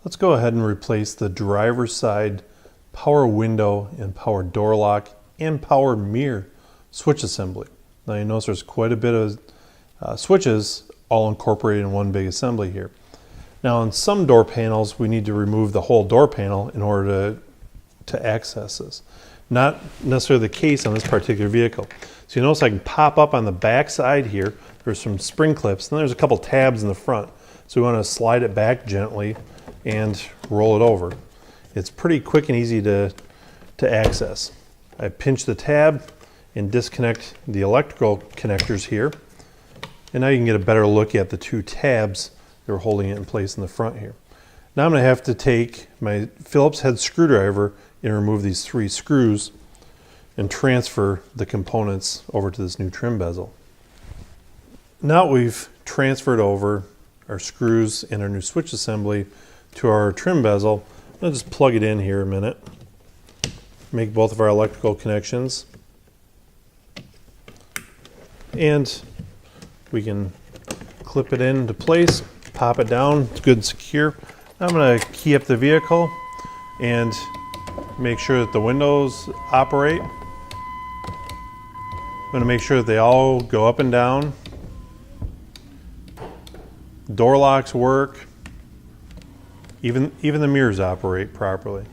Let's go ahead and replace the driver's side power window and power door lock and power mirror switch assembly. Now you notice there's quite a bit of switches all incorporated in one big assembly here. Now on some door panels we need to remove the whole door panel in order to access this. Not necessarily the case on this particular vehicle. So you notice I can pop up on the back side here. There's some spring clips, and there's a couple tabs in the front. So we want to slide it back gently and roll it over. It's pretty quick and easy to access. I pinch the tab and disconnect the electrical connectors here. And now you can get a better look at the two tabs that are holding it in place in the front here. Now I'm going to have to take my Phillips head screwdriver and remove these 3 screws and transfer the components over to this new trim bezel. Now we've transferred over our screws and our new switch assembly to our trim bezel. I'll just plug it in here a minute. Make both of our electrical connections. And we can clip it into place, pop it down, it's good and secure. I'm going to key up the vehicle and make sure that the windows operate. I'm going to make sure that they all go up and down. Door locks work. Even the mirrors operate properly.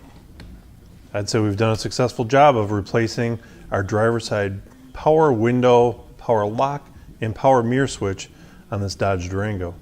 I'd say we've done a successful job of replacing our driver's side power window, power lock, and power mirror switch on this Dodge Durango.